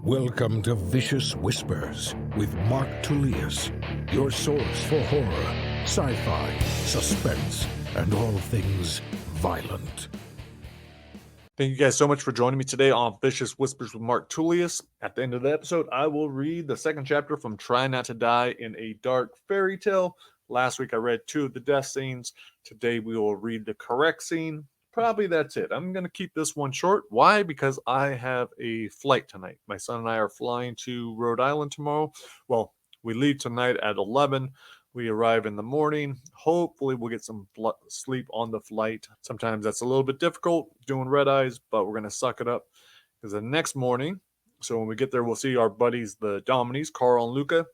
Welcome to Vicious Whispers with Mark Tullius, your source for horror, sci-fi, suspense, and all things violent. Thank you guys so much for joining me today on Vicious Whispers with Mark Tullius. At the end of the episode, I will read the second chapter from Try Not to Die in a Dark Fairy Tale. Last week I read 2 of the death scenes. Today we will read the correct scene. Probably that's it. I'm going to keep this one short. Why? Because I have a flight tonight. My son and I are flying to Rhode Island tomorrow. Well, we leave tonight at 11. We arrive in the morning. Hopefully we'll get some sleep on the flight. Sometimes that's a little bit difficult doing red eyes, but we're going to suck it up. Because the next morning, so when we get there, we'll see our buddies, the Dominies, Carl and Luca,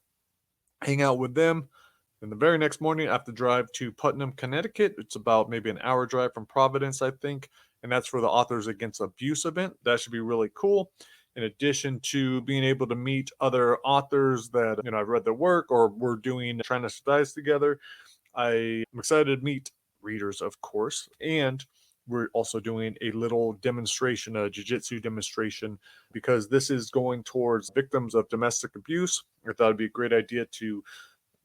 hang out with them. And the very next morning, I have to drive to Putnam, Connecticut. It's about maybe an hour drive from Providence, I think. And that's for the Authors Against Abuse event. That should be really cool. In addition to being able to meet other authors that, I've read their work or we're doing Trying to Studies together, I'm excited to meet readers, of course. And we're also doing a little demonstration, a jiu-jitsu demonstration, because this is going towards victims of domestic abuse. I thought it'd be a great idea to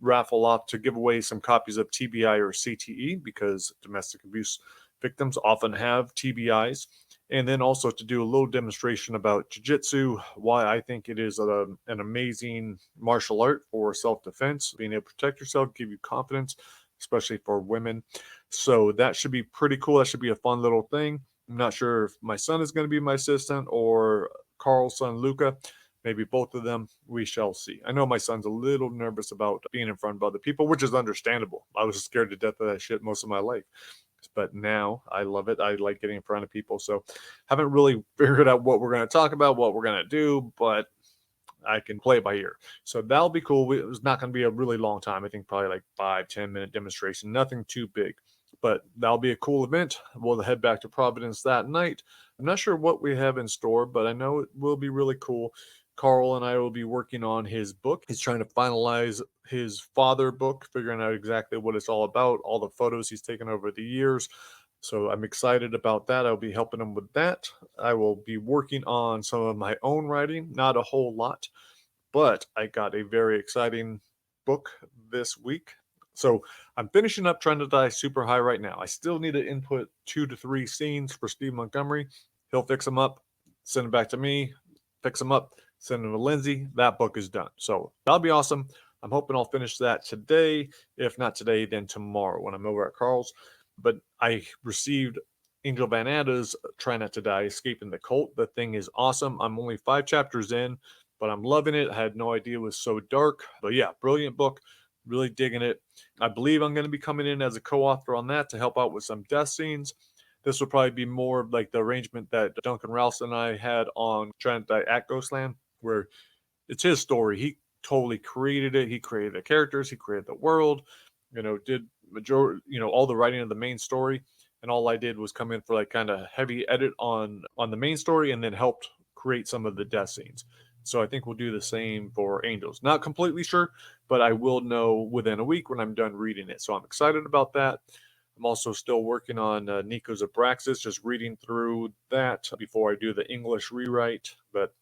raffle off to give away some copies of TBI or CTE, because domestic abuse victims often have TBIs. And then also to do a little demonstration about jiu-jitsu, why I think it is an amazing martial art for self-defense, being able to protect yourself, give you confidence, especially for women. So that should be pretty cool. That should be a fun little thing. I'm not sure if my son is going to be my assistant or Carl's son, Luca. Maybe both of them. We shall see. I know my son's a little nervous about being in front of other people, which is understandable. I was scared to death of that shit most of my life. But now I love it. I like getting in front of people. So haven't really figured out what we're going to talk about, what we're going to do, but I can play it by ear. So that'll be cool. It's not going to be a really long time. I think probably like 5-10 minute demonstration. Nothing too big, but that'll be a cool event. We'll head back to Providence that night. I'm not sure what we have in store, but I know it will be really cool. Carl and I will be working on his book. He's trying to finalize his father book, figuring out exactly what it's all about, all the photos he's taken over the years. So I'm excited about that. I'll be helping him with that. I will be working on some of my own writing, not a whole lot, but I got a very exciting book this week. So I'm finishing up Trying to Die Super High right now. I still need to input 2 to 3 scenes for Steve Montgomery. He'll fix them up, send them back to me, fix them up, send them to Lindsay. That book is done. So that'll be awesome. I'm hoping I'll finish that today. If not today, then tomorrow when I'm over at Carl's. But I received Angel Van Ada's Try Not to Die, Escaping the Cult. The thing is awesome. I'm only 5 chapters in, but I'm loving it. I had no idea it was so dark. But yeah, brilliant book. Really digging it. I believe I'm going to be coming in as a co-author on that to help out with some death scenes. This will probably be more like the arrangement that Duncan Rouse and I had on Trying to Die at Ghostland, where it's his story. He totally created it. He created the characters. He created the world, did majority, all the writing of the main story. And all I did was come in for like kind of heavy edit on the main story and then helped create some of the death scenes. So I think we'll do the same for Angels. Not completely sure, but I will know within a week when I'm done reading it. So I'm excited about that. I'm also still working on Nico's Abraxas, just reading through that before I do the English rewrite. But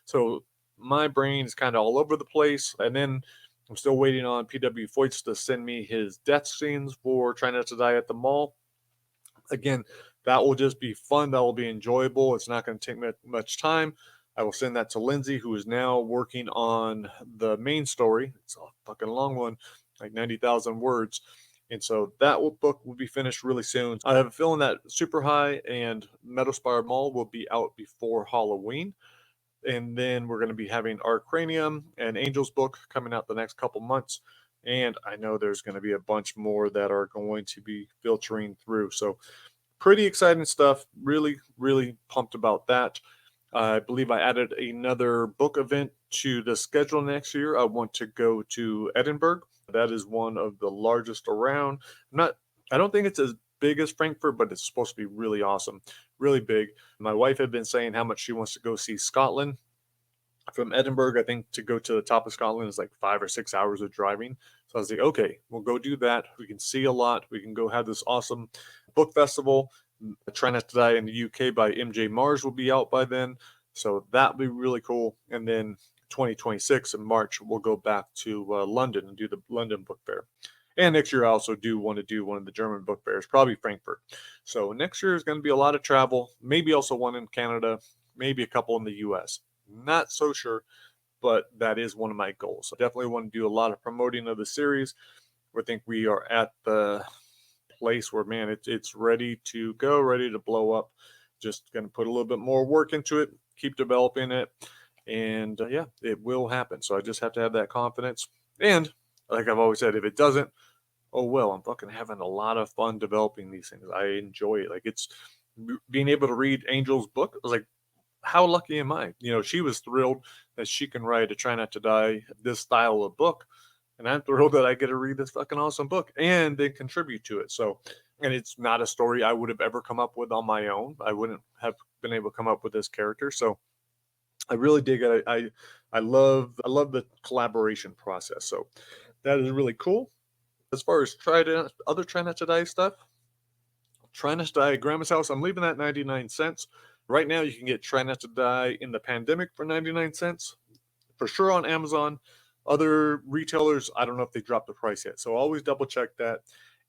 so my brain is kind of all over the place. And then I'm still waiting on PW Foyts to send me his death scenes for Trying Not to Die at the Mall. Again, that will just be fun. That will be enjoyable. It's not going to take much time. I will send that to Lindsay, who is now working on the main story. It's a fucking long one, like 90,000 words. And so that book will be finished really soon. I have a feeling that Super High and Meadowspire Mall will be out before Halloween. And then we're going to be having our Cranium and Angels book coming out the next couple months. And I know there's going to be a bunch more that are going to be filtering through. So pretty exciting stuff. Really, really pumped about that. I believe I added another book event to the schedule next year. I want to go to Edinburgh. That is one of the largest around. I don't think it's as big as Frankfurt, but it's supposed to be really awesome, really big. My wife had been saying how much she wants to go see Scotland. From Edinburgh, I think to go to the top of Scotland is like 5 or 6 hours of driving. So I was like, okay, we'll go do that. We can see a lot. We can go have this awesome book festival. Try Not to Die in the UK by MJ Mars will be out by then. So that would be really cool. And then 2026 in March, we'll go back to London and do the London Book Fair. And next year, I also do want to do one of the German book fairs, probably Frankfurt. So next year is going to be a lot of travel, maybe also one in Canada, maybe a couple in the US. Not so sure, but that is one of my goals. I definitely want to do a lot of promoting of the series. I think we are at the place where, man, it's ready to go, ready to blow up. Just going to put a little bit more work into it, keep developing it, and yeah, it will happen. So I just have to have that confidence. And like I've always said, if it doesn't, oh well, I'm fucking having a lot of fun developing these things. I enjoy it. Like it's being able to read Angel's book. I was like, how lucky am I? You know, she was thrilled that she can write a Try Not to Die, this style of book. And I'm thrilled that I get to read this fucking awesome book and then contribute to it. So, and it's not a story I would have ever come up with on my own. I wouldn't have been able to come up with this character. So I really dig it. I love the collaboration process. So that is really cool. As far as other Try Not to Die stuff, Try Not to Die at Grandma's house, I'm leaving that 99 cents. Right now, you can get Try Not to Die in the Pandemic for 99 cents. For sure on Amazon. Other retailers, I don't know if they dropped the price yet. So always double check that.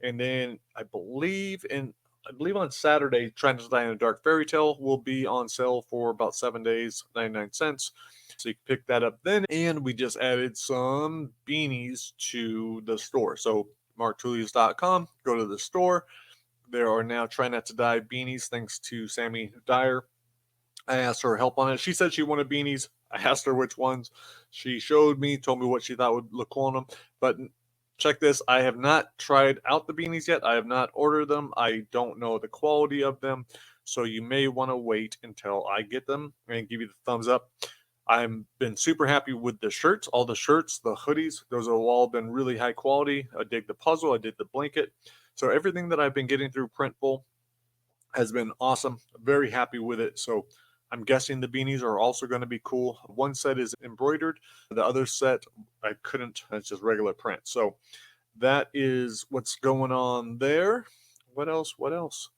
And then I believe on Saturday, Try Not to Die in a Dark Fairy Tale will be on sale for about 7 days, 99 cents. So you can pick that up then. And we just added some beanies to the store. So marktullius.com, go to the store. There are now Try Not to Die beanies, thanks to Sammy Dyer. I asked her help on it. She said she wanted beanies. I asked her which ones. She showed me, told me what she thought would look cool on them. But check this. I have not tried out the beanies yet. I have not ordered them. I don't know the quality of them. So you may want to wait until I get them and give you the thumbs up. I've been super happy with the shirts. All the shirts, the hoodies, those have all been really high quality. I dig the puzzle. I did the blanket. So everything that I've been getting through Printful has been awesome. Very happy with it. So I'm guessing the beanies are also going to be cool. One set is embroidered. The other set, I couldn't. It's just regular print. So that is what's going on there. What else? What else?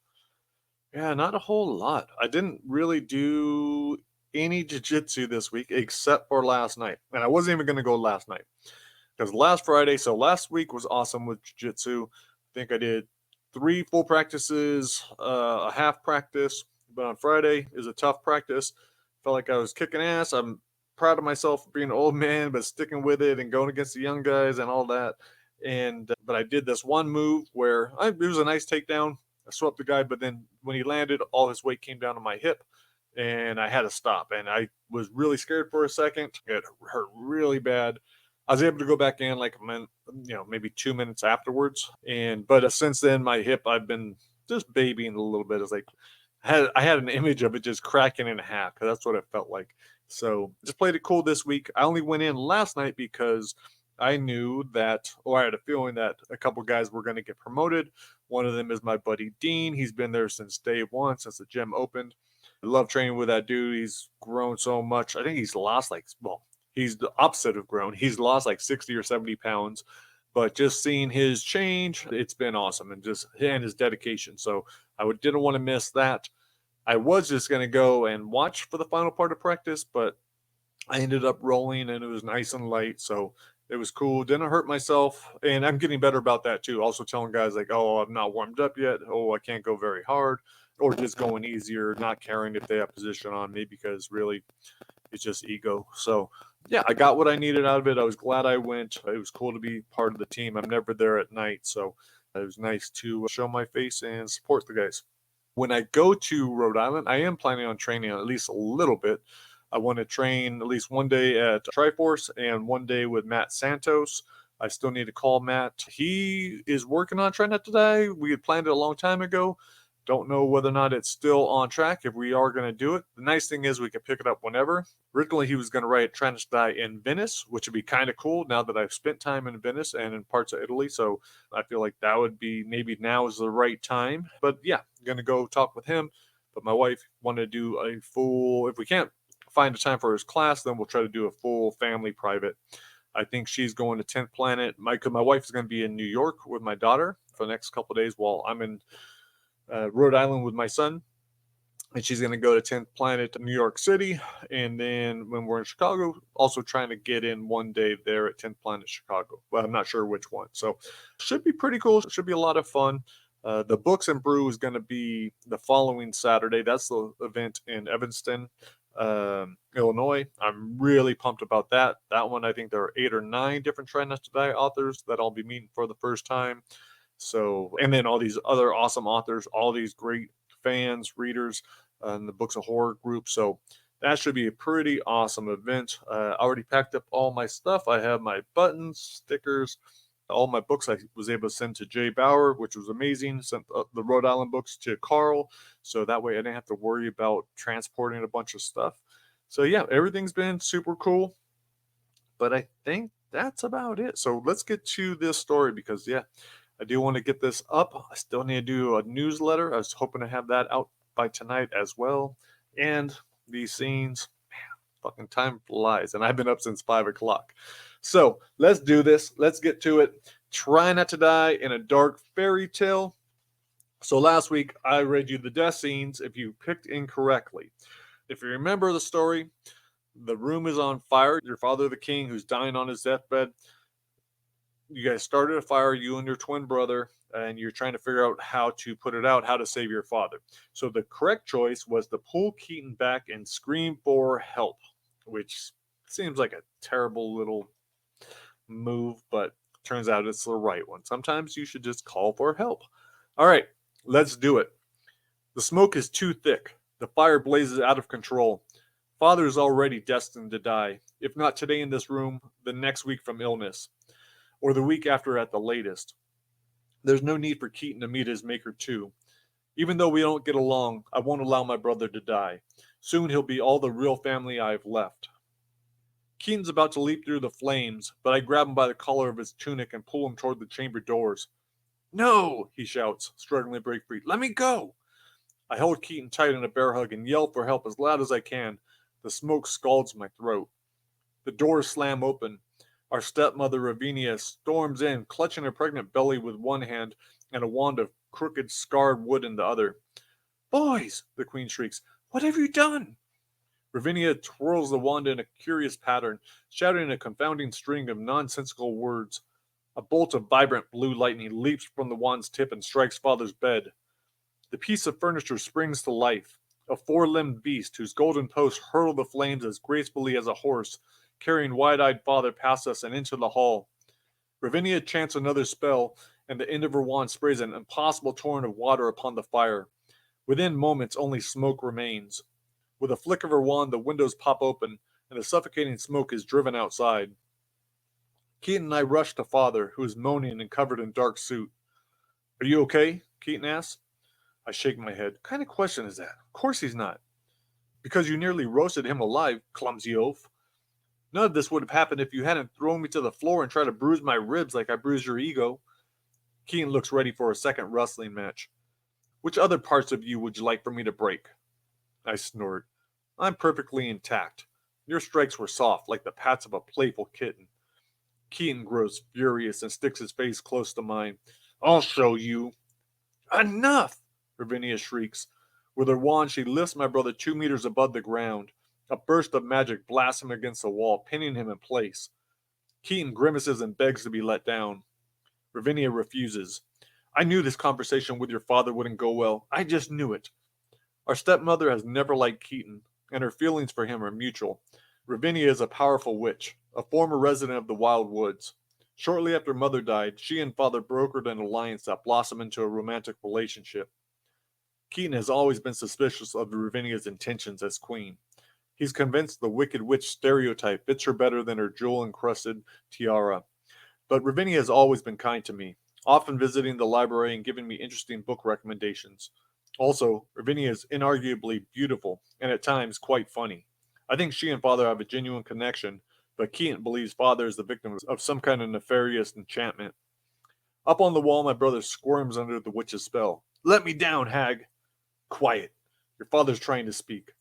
Yeah, not a whole lot. I didn't really do any jiu-jitsu this week except for last night. And I wasn't even going to go last night because last Friday, so last week was awesome with jiu-jitsu. I think I did 3 full practices, a half practice, but on Friday is a tough practice. Felt like I was kicking ass. I'm proud of myself for being an old man, but sticking with it and going against the young guys and all that. And but I did this one move where it was a nice takedown. I swept the guy, but then when he landed, all his weight came down to my hip, and I had to stop. And I was really scared for a second. It hurt really bad. I was able to go back in like maybe 2 minutes afterwards. But since then, my hip, I've been just babying a little bit. It's like I had an image of it just cracking in half because that's what it felt like. So just played it cool this week. I only went in last night because I knew that, or I had a feeling that a couple guys were going to get promoted. One of them is my buddy Dean. He's been there since day one, since the gym opened. I love training with that dude. He's grown so much. I think he's lost he's the opposite of grown. He's lost like 60 or 70 pounds. But just seeing his change, it's been awesome, and his dedication. So I didn't want to miss that. I was just going to go and watch for the final part of practice, but I ended up rolling, and it was nice and light. So it was cool. Didn't hurt myself. And I'm getting better about that too. Also telling guys like, oh, I'm not warmed up yet. Oh, I can't go very hard. Or just going easier, not caring if they have position on me because really it's just ego. So yeah, I got what I needed out of it. I was glad I went. It was cool to be part of the team. I'm never there at night. So it was nice to show my face and support the guys. When I go to Rhode Island, I am planning on training at least a little bit. I want to train at least one day at Triforce and one day with Matt Santos. I still need to call Matt. He is working on Try Not to Die. We had planned it a long time ago. Don't know whether or not it's still on track if we are going to do it. The nice thing is we can pick it up whenever. Originally, he was going to write Try Not to Die in Venice, which would be kind of cool now that I've spent time in Venice and in parts of Italy. So I feel like that would be maybe now is the right time. But yeah, I'm going to go talk with him. But my wife wanted to do a full, if we can't find a time for his class, then we'll try to do a full family private. I think she's going to 10th Planet. My wife is going to be in New York with my daughter for the next couple of days while I'm in Rhode Island with my son. and she's going to go to 10th Planet to New York City. And then when we're in Chicago, also trying to get in one day there at 10th Planet Chicago. Well, I'm not sure which one. So should be pretty cool. Should be a lot of fun. The Books and Brew is going to be the following Saturday. That's the event in Evanston, Illinois. I'm really pumped about that. That one, I think there are 8 or 9 different Try Not to Die authors that I'll be meeting for the first time. So, and then all these other awesome authors, all these great fans, readers, in the Books of Horror group. So that should be a pretty awesome event. I already packed up all my stuff. I have my buttons, stickers, all my books I was able to send to Jay Bauer, which was amazing. Sent the Rhode Island books to Carl, so that way I didn't have to worry about transporting a bunch of stuff. So yeah, everything's been super cool. But I think that's about it. So let's get to this story because yeah, I do want to get this up. I still need to do a newsletter. I was hoping to have that out by tonight as well. And these scenes, man, fucking time flies. And I've been up since 5 o'clock. So let's do this. Let's get to it. Try Not to Die in a Dark Fairy Tale. So last week I read you the death scenes if you picked incorrectly. If you remember the story, the room is on fire. Your father, the king, who's dying on his deathbed. You guys started a fire, you and your twin brother, and you're trying to figure out how to put it out, how to save your father. So the correct choice was to pull Keaton back and scream for help, which seems like a terrible little move, but turns out it's the right one. Sometimes you should just call for help. All right, let's do it. The smoke is too thick. The fire blazes out of control. Father is already destined to die, if not today in this room, the next week from illness, or the week after at the latest. There's no need for Keaton to meet his maker too. Even though we don't get along, I won't allow my brother to die. Soon he'll be all the real family I've left. Keaton's about to leap through the flames, but I grab him by the collar of his tunic and pull him toward the chamber doors. No, he shouts, struggling to break free. Let me go. I hold Keaton tight in a bear hug and yell for help as loud as I can. The smoke scalds my throat. The doors slam open. Our stepmother, Ravinia, storms in, clutching her pregnant belly with one hand and a wand of crooked, scarred wood in the other. Boys, the queen shrieks, what have you done? Ravinia twirls the wand in a curious pattern, shouting a confounding string of nonsensical words. A bolt of vibrant blue lightning leaps from the wand's tip and strikes Father's bed. The piece of furniture springs to life, a four-limbed beast whose golden posts hurl the flames as gracefully as a horse, carrying wide-eyed Father past us and into the hall. Ravinia chants another spell, and the end of her wand sprays an impossible torrent of water upon the fire. Within moments, only smoke remains. With a flick of her wand, the windows pop open, and the suffocating smoke is driven outside. Keaton and I rush to Father, who is moaning and covered in dark soot. Are you okay? Keaton asks. I shake my head. What kind of question is that? Of course he's not. Because you nearly roasted him alive, clumsy oaf. None of this would have happened if you hadn't thrown me to the floor and tried to bruise my ribs like I bruised your ego. Keaton looks ready for a second wrestling match. Which other parts of you would you like for me to break? I snort. I'm perfectly intact. Your strikes were soft, like the pats of a playful kitten. Keaton grows furious and sticks his face close to mine. I'll show you. Enough! Ravinia shrieks. With her wand, she lifts my brother 2 meters above the ground. A burst of magic blasts him against the wall, pinning him in place. Keaton grimaces and begs to be let down. Ravinia refuses. I knew this conversation with your father wouldn't go well. I just knew it. Our stepmother has never liked Keaton, and her feelings for him are mutual. Ravinia is a powerful witch, a former resident of the Wild Woods. Shortly after Mother died, she and Father brokered an alliance that blossomed into a romantic relationship. Keaton has always been suspicious of Ravinia's intentions as queen. He's convinced the wicked witch stereotype fits her better than her jewel-encrusted tiara. But Ravinia has always been kind to me, often visiting the library and giving me interesting book recommendations. Also, Ravinia is inarguably beautiful, and at times quite funny. I think she and Father have a genuine connection, but Keaton believes Father is the victim of some kind of nefarious enchantment. Up on the wall, my brother squirms under the witch's spell. Let me down, hag! Quiet. Your father's trying to speak.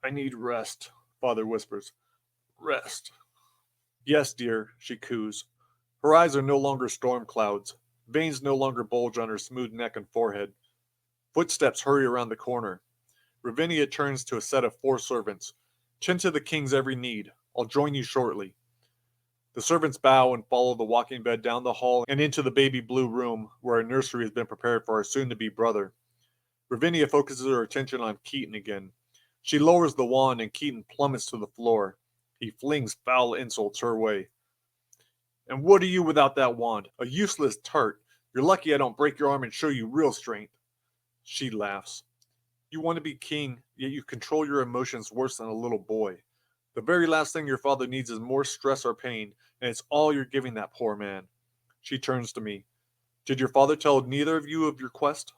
I need rest, Father whispers. Rest. Yes, dear, she coos. Her eyes are no longer storm clouds. Veins no longer bulge on her smooth neck and forehead. Footsteps hurry around the corner. Ravinia turns to a set of 4 servants. Tend to the king's every need. I'll join you shortly. The servants bow and follow the walking bed down the hall and into the baby blue room where a nursery has been prepared for our soon-to-be brother. Ravinia focuses her attention on Keaton again. She lowers the wand and Keaton plummets to the floor. He flings foul insults her way. And what are you without that wand? A useless tart. You're lucky I don't break your arm and show you real strength. She laughs. You want to be king, yet you control your emotions worse than a little boy. The very last thing your father needs is more stress or pain, and it's all you're giving that poor man. She turns to me. Did your father tell neither of you of your quest?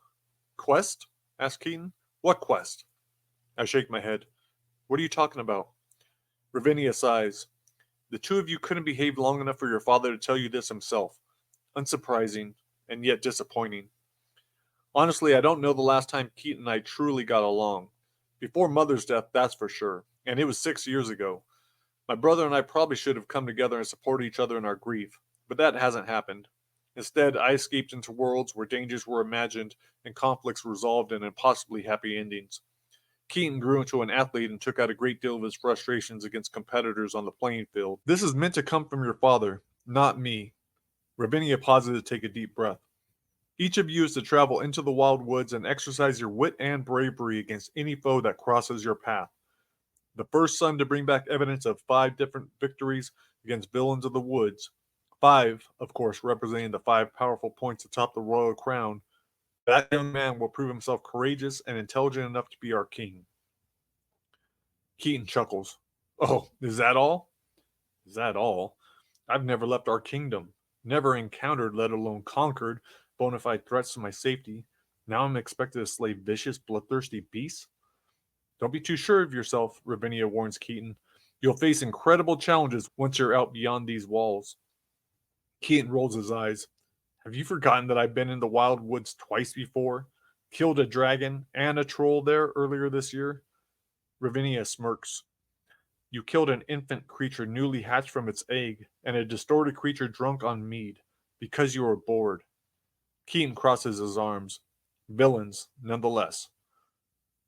Quest? Asked Keaton. What quest? I shake my head. What are you talking about? Ravinia sighs. The 2 of you couldn't behave long enough for your father to tell you this himself. Unsurprising, and yet disappointing. Honestly, I don't know the last time Keaton and I truly got along. Before Mother's death, that's for sure, and it was 6 years ago. My brother and I probably should have come together and supported each other in our grief, but that hasn't happened. Instead, I escaped into worlds where dangers were imagined and conflicts resolved in impossibly happy endings. Keaton grew into an athlete and took out a great deal of his frustrations against competitors on the playing field. This is meant to come from your father, not me. Ravinia pauses to take a deep breath. Each of you is to travel into the wild woods and exercise your wit and bravery against any foe that crosses your path. The first son to bring back evidence of 5 different victories against villains of the woods, 5, of course, representing the 5 powerful points atop the royal crown, that young man will prove himself courageous and intelligent enough to be our king. Keaton chuckles. Oh, is that all? Is that all? I've never left our kingdom, never encountered, let alone conquered, bona fide threats to my safety. Now I'm expected to slay vicious, bloodthirsty beasts? Don't be too sure of yourself, Ravinia warns Keaton. You'll face incredible challenges once you're out beyond these walls. Keaton rolls his eyes. Have you forgotten that I've been in the wild woods twice before? Killed a dragon and a troll there earlier this year? Ravinia smirks. You killed an infant creature newly hatched from its egg, and a distorted creature drunk on mead, because you were bored. Keaton crosses his arms. Villains, nonetheless.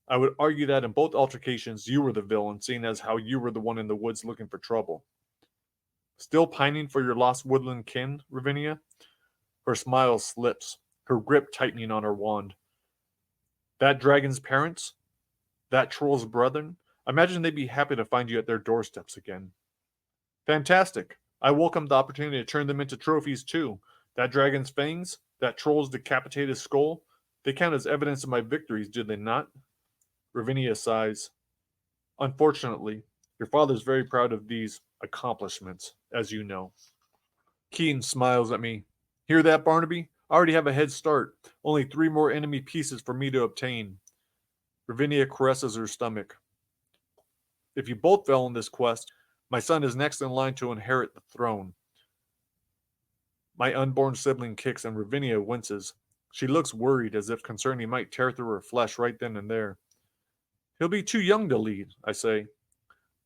I would argue that in both altercations you were the villain, seeing as how you were the one in the woods looking for trouble. Still pining for your lost woodland kin, Ravinia? Her smile slips, her grip tightening on her wand. That dragon's parents? That troll's brethren? Imagine they'd be happy to find you at their doorsteps again. Fantastic. I welcome the opportunity to turn them into trophies too. That dragon's fangs, that troll's decapitated skull, they count as evidence of my victories, did they not? Ravinia sighs. Unfortunately, your father's very proud of these accomplishments, as you know. Keaton smiles at me. Hear that, Barnaby? I already have a head start. Only 3 more enemy pieces for me to obtain. Ravinia caresses her stomach. If you both fail in this quest, my son is next in line to inherit the throne. My unborn sibling kicks and Ravinia winces. She looks worried, as if concerned he might tear through her flesh right then and there. He'll be too young to lead, I say.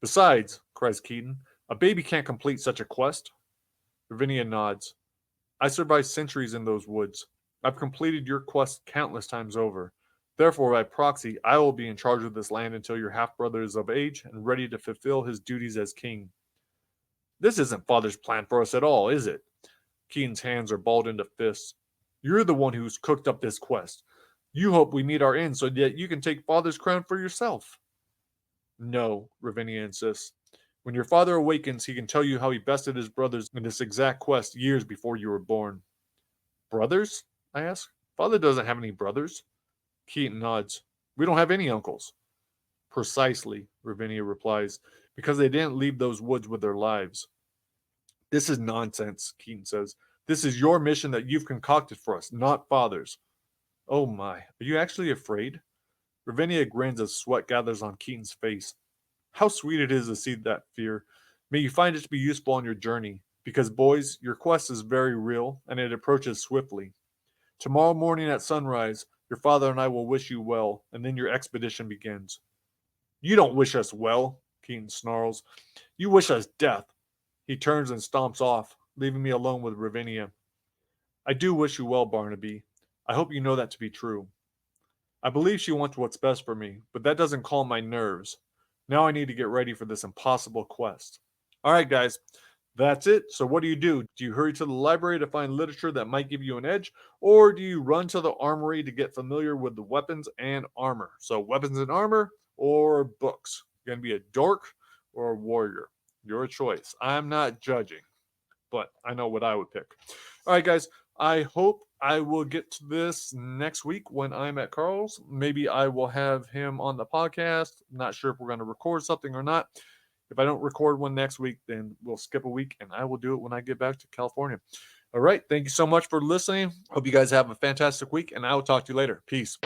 Besides, cries Keaton, a baby can't complete such a quest. Ravinia nods. I survived centuries in those woods. I've completed your quest countless times over. Therefore, by proxy, I will be in charge of this land until your half-brother is of age and ready to fulfill his duties as king. This isn't Father's plan for us at all, is it? Keaton's hands are balled into fists. You're the one who's cooked up this quest. You hope we meet our end so that you can take Father's crown for yourself. No, Ravinia insists. When your father awakens, he can tell you how he bested his brothers in this exact quest years before you were born. Brothers? I ask. Father doesn't have any brothers. Keaton nods. We don't have any uncles. Precisely, Ravinia replies, because they didn't leave those woods with their lives. This is nonsense, Keaton says. This is your mission that you've concocted for us, not Father's. Oh my, are you actually afraid? Ravinia grins as sweat gathers on Keaton's face. How sweet it is to see that fear. May you find it to be useful on your journey, because, boys, your quest is very real, and it approaches swiftly. Tomorrow morning at sunrise, your father and I will wish you well, and then your expedition begins. You don't wish us well, Keaton snarls. You wish us death. He turns and stomps off, leaving me alone with Ravinia. I do wish you well, Barnaby. I hope you know that to be true. I believe she wants what's best for me, but that doesn't calm my nerves. Now I need to get ready for this impossible quest. All right, guys, that's it. So, what do? Do you hurry to the library to find literature that might give you an edge, or do you run to the armory to get familiar with the weapons and armor? So, weapons and armor or books? You're going to be a dork or a warrior? Your choice. I'm not judging, but I know what I would pick. All right, guys. I hope I will get to this next week when I'm at Carl's. Maybe I will have him on the podcast. Not sure if we're going to record something or not. If I don't record one next week, then we'll skip a week and I will do it when I get back to California. All right. Thank you so much for listening. Hope you guys have a fantastic week and I will talk to you later. Peace.